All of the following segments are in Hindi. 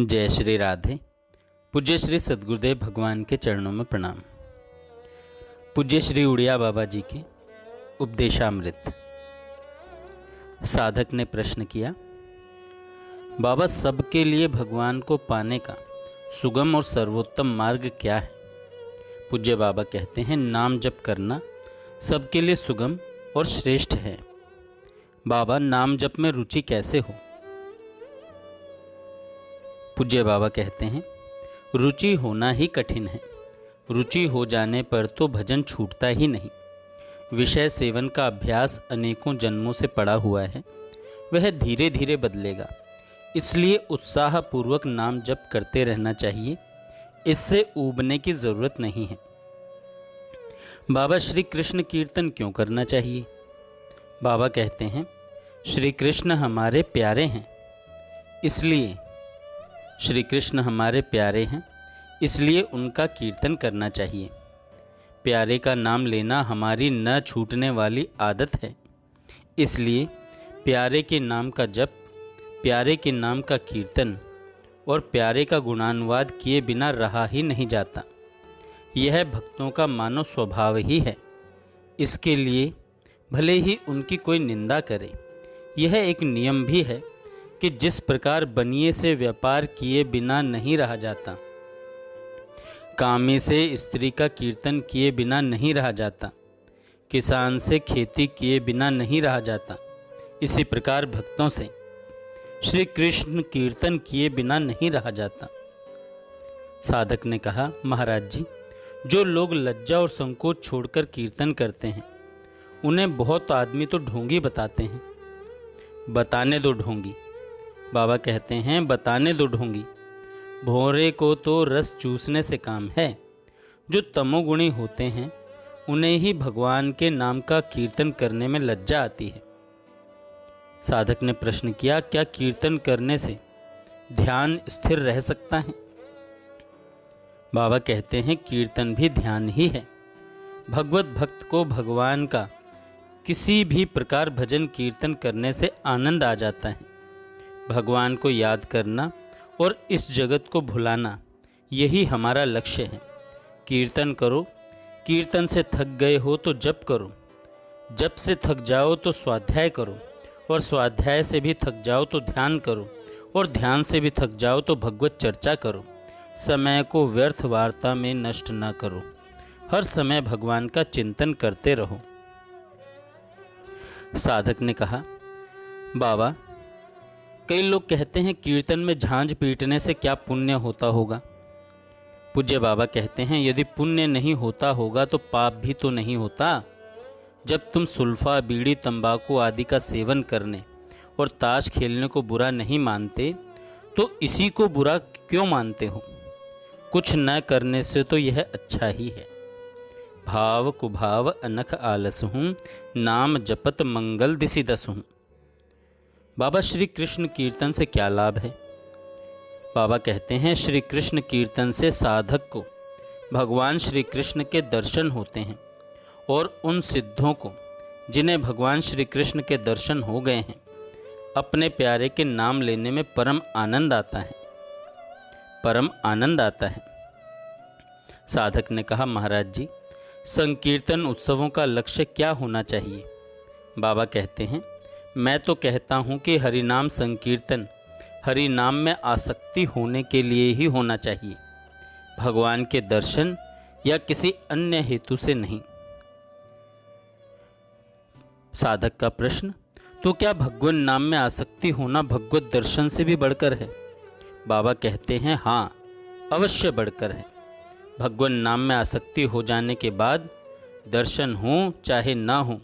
जय श्री राधे। पूज्य श्री सद्गुरुदेव भगवान के चरणों में प्रणाम। पूज्य श्री उड़िया बाबा जी के उपदेशामृत। साधक ने प्रश्न किया, बाबा सबके लिए भगवान को पाने का सुगम और सर्वोत्तम मार्ग क्या है? पूज्य बाबा कहते हैं, नाम जप करना सबके लिए सुगम और श्रेष्ठ है। बाबा, नाम जप में रुचि कैसे हो? पूज्य बाबा कहते हैं, रुचि होना ही कठिन है। रुचि हो जाने पर तो भजन छूटता ही नहीं। विषय सेवन का अभ्यास अनेकों जन्मों से पड़ा हुआ है, वह धीरे धीरे बदलेगा। इसलिए उत्साहपूर्वक नाम जप करते रहना चाहिए। इससे ऊबने की जरूरत नहीं है। बाबा, श्री कृष्ण कीर्तन क्यों करना चाहिए? बाबा कहते हैं, श्री कृष्ण हमारे प्यारे हैं, इसलिए श्री कृष्ण हमारे प्यारे हैं इसलिए उनका कीर्तन करना चाहिए। प्यारे का नाम लेना हमारी न छूटने वाली आदत है। इसलिए प्यारे के नाम का जप, प्यारे के नाम का कीर्तन और प्यारे का गुणानुवाद किए बिना रहा ही नहीं जाता। यह भक्तों का मानव स्वभाव ही है। इसके लिए भले ही उनकी कोई निंदा करे, यह एक नियम भी है कि जिस प्रकार बनिए से व्यापार किए बिना नहीं रहा जाता, कामी से स्त्री का कीर्तन किए बिना नहीं रहा जाता, किसान से खेती किए बिना नहीं रहा जाता, इसी प्रकार भक्तों से श्री कृष्ण कीर्तन किए बिना नहीं रहा जाता। साधक ने कहा, महाराज जी, जो लोग लज्जा और संकोच छोड़कर कीर्तन करते हैं, उन्हें बहुत आदमी तो ढोंगी बताते हैं। बताने दो ढोंगी। बाबा कहते हैं, बताने दो ढोंगी। भोरे को तो रस चूसने से काम है। जो तमोगुणी होते हैं, उन्हें ही भगवान के नाम का कीर्तन करने में लज्जा आती है। साधक ने प्रश्न किया, क्या कीर्तन करने से ध्यान स्थिर रह सकता है? बाबा कहते हैं, कीर्तन भी ध्यान ही है। भगवत भक्त को भगवान का किसी भी प्रकार भजन कीर्तन करने से आनंद आ जाता है। भगवान को याद करना और इस जगत को भुलाना, यही हमारा लक्ष्य है। कीर्तन करो, कीर्तन से थक गए हो तो जप करो, जप से थक जाओ तो स्वाध्याय करो, और स्वाध्याय से भी थक जाओ तो ध्यान करो, और ध्यान से भी थक जाओ तो भगवत चर्चा करो। समय को व्यर्थ वार्ता में नष्ट न करो। हर समय भगवान का चिंतन करते रहो। साधक ने कहा, बाबा, कई लोग कहते हैं कीर्तन में झांझ पीटने से क्या पुण्य होता होगा? पूज्य बाबा कहते हैं, यदि पुण्य नहीं होता होगा तो पाप भी तो नहीं होता। जब तुम सुल्फा, बीड़ी, तंबाकू आदि का सेवन करने और ताश खेलने को बुरा नहीं मानते, तो इसी को बुरा क्यों मानते हो? कुछ न करने से तो यह अच्छा ही है। भाव कुभाव अनख आलस हूँ, नाम जपत मंगल दिसि दस हूँ। बाबा, श्री कृष्ण कीर्तन से क्या लाभ है? बाबा कहते हैं, श्री कृष्ण कीर्तन से साधक को भगवान श्री कृष्ण के दर्शन होते हैं, और उन सिद्धों को जिन्हें भगवान श्री कृष्ण के दर्शन हो गए हैं, अपने प्यारे के नाम लेने में परम आनंद आता है। परम आनंद आता है। साधक ने कहा, महाराज जी, संकीर्तन उत्सवों का लक्ष्य क्या होना चाहिए? बाबा कहते हैं, मैं तो कहता हूँ कि हरिनाम संकीर्तन हरि नाम में आसक्ति होने के लिए ही होना चाहिए, भगवान के दर्शन या किसी अन्य हेतु से नहीं। साधक का प्रश्न, तो क्या भगवान नाम में आसक्ति होना भगवत दर्शन से भी बढ़कर है? बाबा कहते हैं, हाँ, अवश्य बढ़कर है। भगवान नाम में आसक्ति हो जाने के बाद दर्शन हो चाहे ना हो,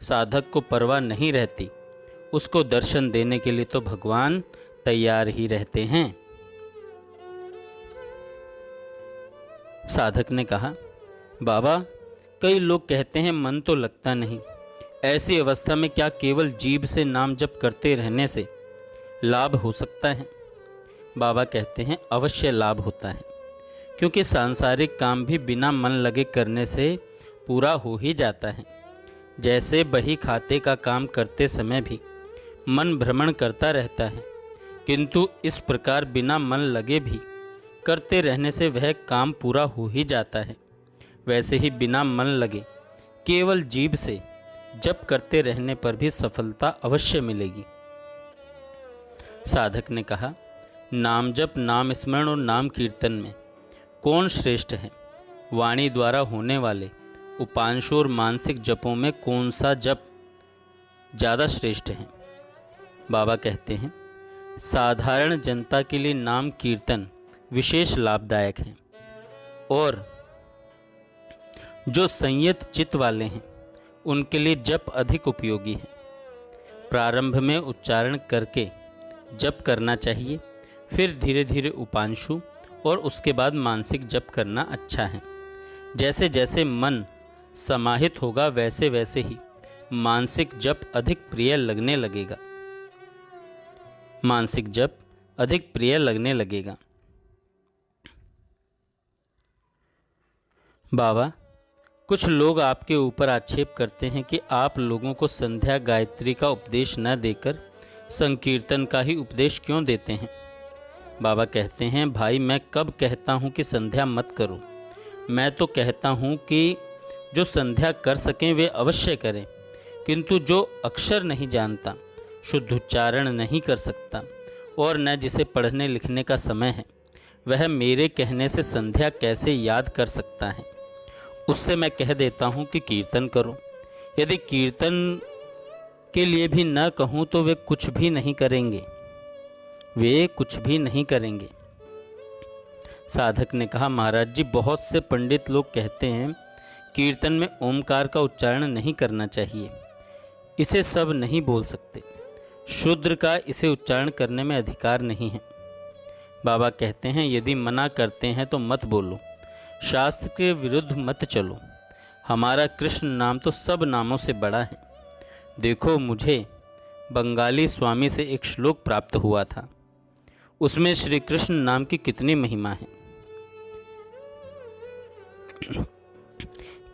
साधक को परवाह नहीं रहती। उसको दर्शन देने के लिए तो भगवान तैयार ही रहते हैं। साधक ने कहा, बाबा, कई लोग कहते हैं मन तो लगता नहीं। ऐसी अवस्था में क्या केवल जीभ से नाम जप करते रहने से लाभ हो सकता है? बाबा कहते हैं, अवश्य लाभ होता है, क्योंकि सांसारिक काम भी बिना मन लगे करने से पूरा हो ही जाता है। जैसे बही खाते का काम करते समय भी मन भ्रमण करता रहता है, किंतु इस प्रकार बिना मन लगे भी करते रहने से वह काम पूरा हो ही जाता है। वैसे ही बिना मन लगे केवल जीभ से जप करते रहने पर भी सफलता अवश्य मिलेगी। साधक ने कहा, नाम जप, नाम स्मरण और नाम कीर्तन में कौन श्रेष्ठ है? वाणी द्वारा होने वाले उपांशु और मानसिक जपों में कौन सा जप ज़्यादा श्रेष्ठ है? बाबा कहते हैं, साधारण जनता के लिए नाम कीर्तन विशेष लाभदायक है और जो संयत चित्त वाले हैं उनके लिए जप अधिक उपयोगी है। प्रारंभ में उच्चारण करके जप करना चाहिए, फिर धीरे धीरे उपांशु और उसके बाद मानसिक जप करना अच्छा है। जैसे जैसे मन समाहित होगा वैसे वैसे ही मानसिक जप अधिक प्रिय लगने लगेगा। मानसिक जप अधिक प्रिय लगने लगेगा। बाबा, कुछ लोग आपके ऊपर आक्षेप करते हैं कि आप लोगों को संध्या गायत्री का उपदेश न देकर संकीर्तन का ही उपदेश क्यों देते हैं? बाबा कहते हैं, भाई मैं कब कहता हूँ कि संध्या मत करो? मैं तो कहता हूँ कि जो संध्या कर सकें वे अवश्य करें, किंतु जो अक्षर नहीं जानता, शुद्ध उच्चारण नहीं कर सकता और न जिसे पढ़ने लिखने का समय है, वह मेरे कहने से संध्या कैसे याद कर सकता है? उससे मैं कह देता हूँ कि कीर्तन करो। यदि कीर्तन के लिए भी न कहूँ तो वे कुछ भी नहीं करेंगे, वे कुछ भी नहीं करेंगे। साधक ने कहा, महाराज जी, बहुत से पंडित लोग कहते हैं कीर्तन में ओमकार का उच्चारण नहीं करना चाहिए, इसे सब नहीं बोल सकते, शूद्र का इसे उच्चारण करने में अधिकार नहीं है। बाबा कहते हैं, यदि मना करते हैं तो मत बोलो, शास्त्र के विरुद्ध मत चलो। हमारा कृष्ण नाम तो सब नामों से बड़ा है। देखो, मुझे बंगाली स्वामी से एक श्लोक प्राप्त हुआ था, उसमें श्री कृष्ण नाम की कितनी महिमा है।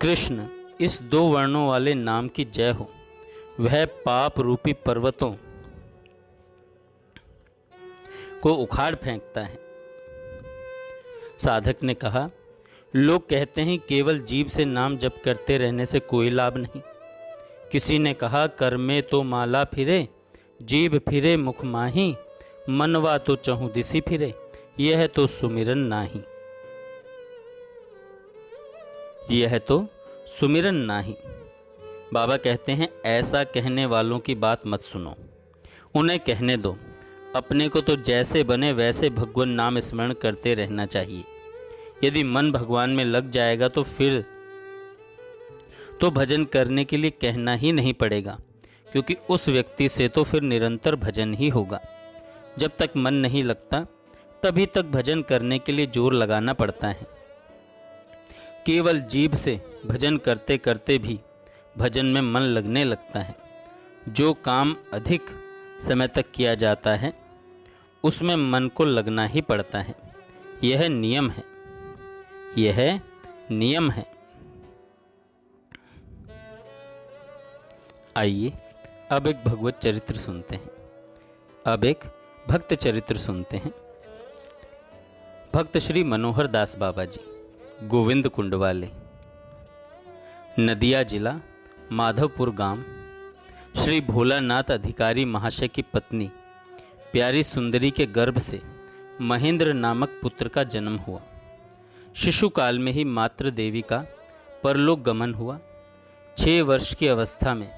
कृष्ण, इस 2 वर्णों वाले नाम की जय हो। वह पाप रूपी पर्वतों को उखाड़ फेंकता है। साधक ने कहा, लोग कहते हैं केवल जीभ से नाम जप करते रहने से कोई लाभ नहीं। किसी ने कहा, कर में तो माला फिरे, जीभ फिरे मुख माही, मनवा तो चहु दिसी फिरे, यह तो सुमिरन नाही। यह तो सुमिरन नाही। बाबा कहते हैं, ऐसा कहने वालों की बात मत सुनो, उन्हें कहने दो। अपने को तो जैसे बने वैसे भगवान नाम स्मरण करते रहना चाहिए। यदि मन भगवान में लग जाएगा तो फिर तो भजन करने के लिए कहना ही नहीं पड़ेगा, क्योंकि उस व्यक्ति से तो फिर निरंतर भजन ही होगा। जब तक मन नहीं लगता तभी तक भजन करने के लिए जोर लगाना पड़ता है। केवल जीभ से भजन करते करते भी भजन में मन लगने लगता है। जो काम अधिक समय तक किया जाता है उसमें मन को लगना ही पड़ता है। यह नियम है, यह नियम है। आइए अब एक भगवत चरित्र सुनते हैं। अब एक भक्त चरित्र सुनते हैं। भक्त श्री मनोहर दास बाबा जी, गोविंद कुंड वाले, नदिया जिला, माधवपुर गांव, श्री भोलानाथ अधिकारी महाशय की पत्नी प्यारी सुंदरी के गर्भ से महेंद्र नामक पुत्र का जन्म हुआ। शिशु काल में ही मातृ देवी का परलोक गमन हुआ। 6 वर्ष की अवस्था में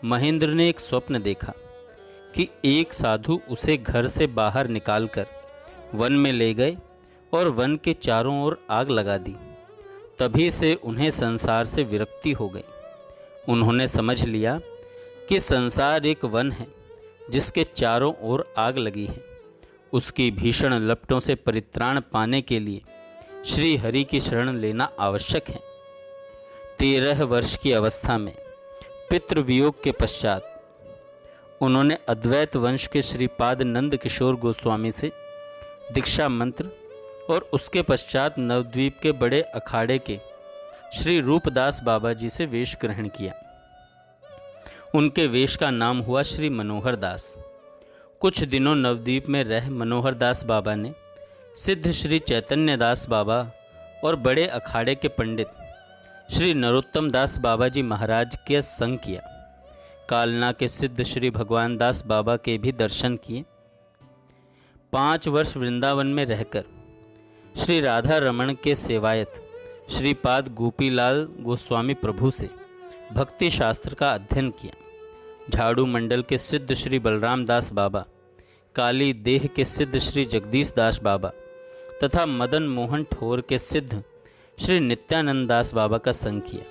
महेंद्र ने एक स्वप्न देखा कि एक साधु उसे घर से बाहर निकालकर वन में ले गए और वन के चारों ओर आग लगा दी। तभी से उन्हें संसार से विरक्ति हो गई। उन्होंने समझ लिया कि संसार एक वन है जिसके चारों ओर आग लगी है। उसकी भीषण लपटों से परित्राण पाने के लिए श्री हरि की शरण लेना आवश्यक है। 13 वर्ष की अवस्था में पितृवियोग के पश्चात उन्होंने अद्वैत वंश के श्रीपाद नंद किशोर गोस्वामी से दीक्षा मंत्र और उसके पश्चात नवद्वीप के बड़े अखाड़े के श्री रूपदास बाबा जी से वेश ग्रहण किया। उनके वेश का नाम हुआ श्री मनोहर दास। कुछ दिनों नवद्वीप में रह मनोहर दास बाबा ने सिद्ध श्री चैतन्य दास बाबा और बड़े अखाड़े के पंडित श्री नरोत्तम दास बाबा जी महाराज के संग किया। कालना के सिद्ध श्री भगवान दास बाबा के भी दर्शन किए। 5 वर्ष वृंदावन में रहकर श्री राधा रमण के सेवायत श्रीपाद गोपीलाल गोस्वामी प्रभु से भक्ति शास्त्र का अध्ययन किया। झाड़ू मंडल के सिद्ध श्री बलराम दास बाबा, काली देह के सिद्ध श्री जगदीश दास बाबा तथा मदन मोहन ठोर के सिद्ध श्री नित्यानंद दास बाबा का संग किया।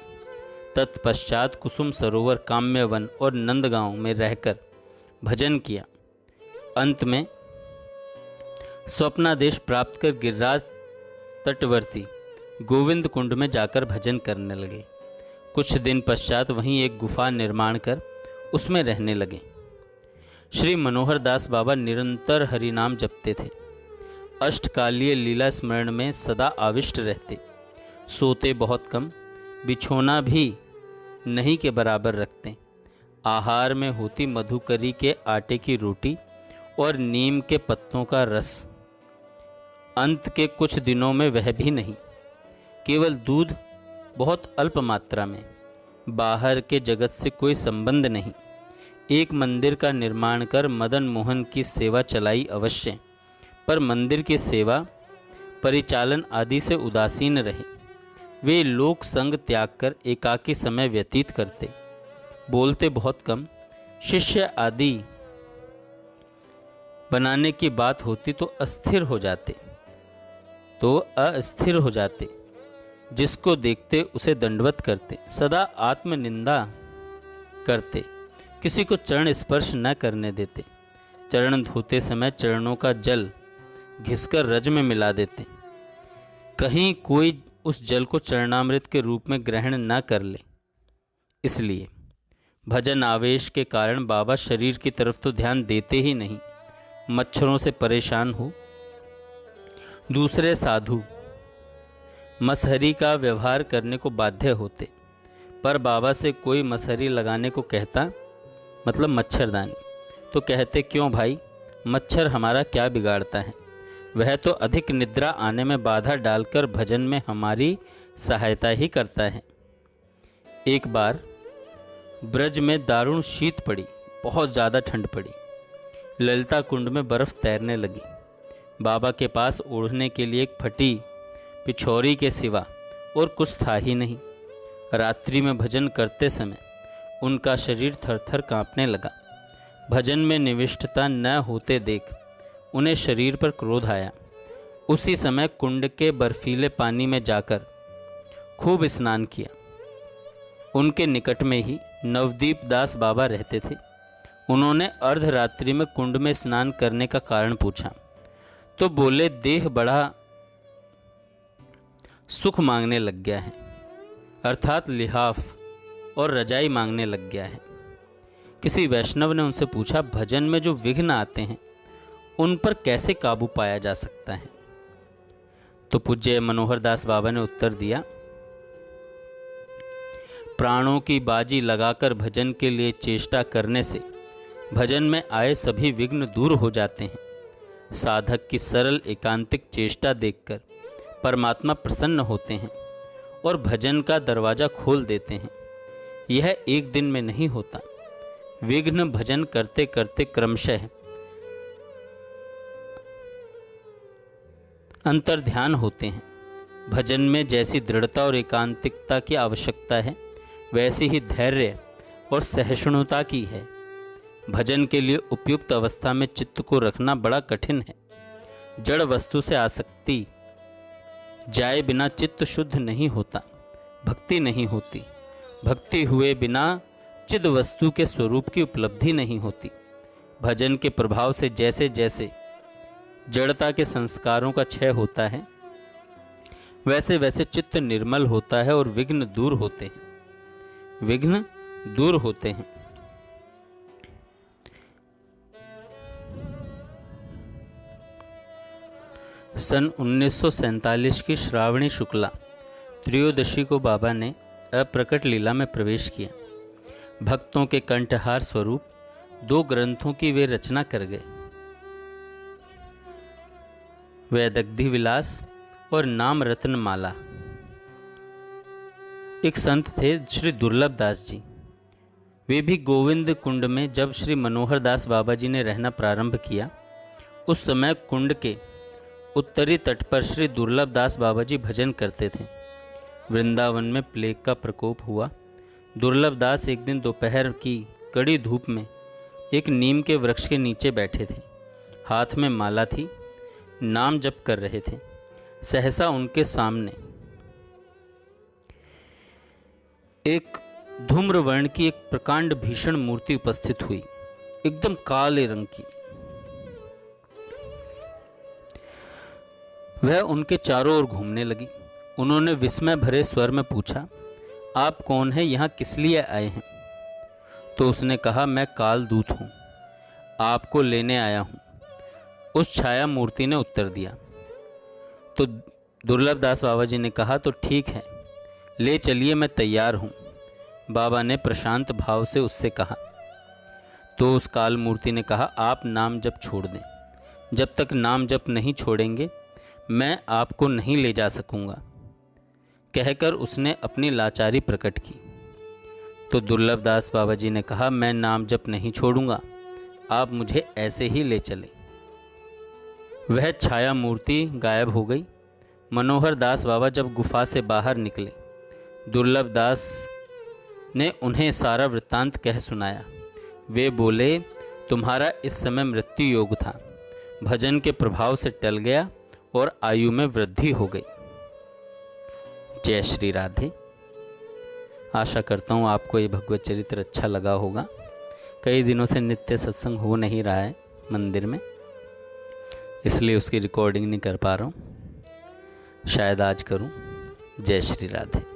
तत्पश्चात कुसुम सरोवर, काम्यवन और नंदगांव में रहकर भजन किया। अंत में स्वप्नादेश प्राप्त कर गिरिराज तटवर्ती गोविंद कुंड में जाकर भजन करने लगे। कुछ दिन पश्चात वहीं एक गुफा निर्माण कर उसमें रहने लगे। श्री मनोहर दास बाबा निरंतर हरिनाम जपते थे। अष्टकालीय लीला स्मरण में सदा आविष्ट रहते। सोते बहुत कम, बिछोना भी नहीं के बराबर रखते। आहार में होती मधुकरी के आटे की रोटी और नीम के पत्तों का रस। अंत के कुछ दिनों में वह भी नहीं, केवल दूध बहुत अल्प मात्रा में। बाहर के जगत से कोई संबंध नहीं। एक मंदिर का निर्माण कर मदन मोहन की सेवा चलाई अवश्य, पर मंदिर की सेवा परिचालन आदि से उदासीन रहे। वे लोक संग त्याग कर एकाकी समय व्यतीत करते। बोलते बहुत कम। शिष्य आदि बनाने की बात होती तो अस्थिर हो जाते। जिसको देखते उसे दंडवत करते। सदा आत्मनिंदा करते। किसी को चरण स्पर्श न करने देते। चरण धोते समय चरणों का जल घिसकर रज में मिला देते। कहीं कोई उस जल को चरणामृत के रूप में ग्रहण न कर ले। इसलिए भजन आवेश के कारण बाबा शरीर की तरफ तो ध्यान देते ही नहीं। मच्छरों से परेशान हो दूसरे साधु मसहरी का व्यवहार करने को बाध्य होते, पर बाबा से कोई मसहरी लगाने को कहता, मतलब मच्छरदानी, तो कहते क्यों भाई, मच्छर हमारा क्या बिगाड़ता है, वह तो अधिक निद्रा आने में बाधा डालकर भजन में हमारी सहायता ही करता है। एक बार ब्रज में दारुण शीत पड़ी, बहुत ज़्यादा ठंड पड़ी। ललिता कुंड में बर्फ़ तैरने लगी। बाबा के पास ओढ़ने के लिए एक फटी पिछौरी के सिवा और कुछ था ही नहीं। रात्रि में भजन करते समय उनका शरीर थरथर कांपने लगा। भजन में निविष्टता न होते देख उन्हें शरीर पर क्रोध आया। उसी समय कुंड के बर्फीले पानी में जाकर खूब स्नान किया। उनके निकट में ही नवदीप दास बाबा रहते थे। उन्होंने अर्धरात्रि में कुंड में स्नान करने का कारण पूछा तो बोले, देह बड़ा सुख मांगने लग गया है, अर्थात लिहाफ और रजाई मांगने लग गया है। किसी वैष्णव ने उनसे पूछा, भजन में जो विघ्न आते हैं उन पर कैसे काबू पाया जा सकता है? तो पूज्य मनोहर दास बाबा ने उत्तर दिया, प्राणों की बाजी लगाकर भजन के लिए चेष्टा करने से भजन में आए सभी विघ्न दूर हो जाते हैं। साधक की सरल एकांतिक चेष्टा देखकर परमात्मा प्रसन्न होते हैं और भजन का दरवाज़ा खोल देते हैं। यह एक दिन में नहीं होता। विघ्न भजन करते करते क्रमशः अंतर्ध्यान होते हैं। भजन में जैसी दृढ़ता और एकांतिकता की आवश्यकता है, वैसी ही धैर्य और सहिष्णुता की है। भजन के लिए उपयुक्त अवस्था में चित्त को रखना बड़ा कठिन है। जड़ वस्तु से आसक्ति जाए बिना चित्त शुद्ध नहीं होता, भक्ति नहीं होती। भक्ति हुए बिना चिद वस्तु के स्वरूप की उपलब्धि नहीं होती। भजन के प्रभाव से जैसे जैसे जड़ता के संस्कारों का क्षय होता है, वैसे वैसे चित्त निर्मल होता है और विघ्न दूर होते हैं। सन 1947 की श्रावणी शुक्ला त्रयोदशी को बाबा ने अप्रकट लीला में प्रवेश किया। भक्तों के कंठहार स्वरूप 2 ग्रंथों की वे रचना कर गए। वैदग्धि विलास और नाम रत्न माला। एक संत थे श्री दुर्लभ दास जी। वे भी गोविंद कुंड में जब श्री मनोहर दास बाबा जी ने रहना प्रारंभ किया, उस समय कुंड के उत्तरी तट पर श्री दुर्लभ दास बाबा जी भजन करते थे। वृंदावन में प्लेग का प्रकोप हुआ। दुर्लभ दास एक दिन दोपहर की कड़ी धूप में एक नीम के वृक्ष के नीचे बैठे थे। हाथ में माला थी, नाम जप कर रहे थे। सहसा उनके सामने एक धूम्र वर्ण की एक प्रकांड भीषण मूर्ति उपस्थित हुई, एकदम काले रंग की। वह उनके चारों ओर घूमने लगी। उन्होंने विस्मय भरे स्वर में पूछा, आप कौन हैं, यहाँ किस लिए आए हैं? तो उसने कहा, मैं काल दूत हूँ, आपको लेने आया हूँ। उस छाया मूर्ति ने उत्तर दिया। तो दुर्लभ दास बाबा जी ने कहा, तो ठीक है, ले चलिए, मैं तैयार हूँ। बाबा ने प्रशांत भाव से उससे कहा। तो उस काल मूर्ति ने कहा, आप नाम जप छोड़ दें। जब तक नाम जप नहीं छोड़ेंगे मैं आपको नहीं ले जा सकूंगा, कहकर उसने अपनी लाचारी प्रकट की। तो दुर्लभ दास बाबा जी ने कहा, मैं नाम जप नहीं छोड़ूंगा, आप मुझे ऐसे ही ले चले। वह छाया मूर्ति गायब हो गई। मनोहर दास बाबा जब गुफा से बाहर निकले, दुर्लभ दास ने उन्हें सारा वृत्तांत कह सुनाया। वे बोले, तुम्हारा इस समय मृत्यु योग था, भजन के प्रभाव से टल गया और आयु में वृद्धि हो गई। जय श्री राधे। आशा करता हूँ आपको ये भगवत चरित्र अच्छा लगा होगा। कई दिनों से नित्य सत्संग हो नहीं रहा है मंदिर में, इसलिए उसकी रिकॉर्डिंग नहीं कर पा रहा हूँ। शायद आज करूँ। जय श्री राधे।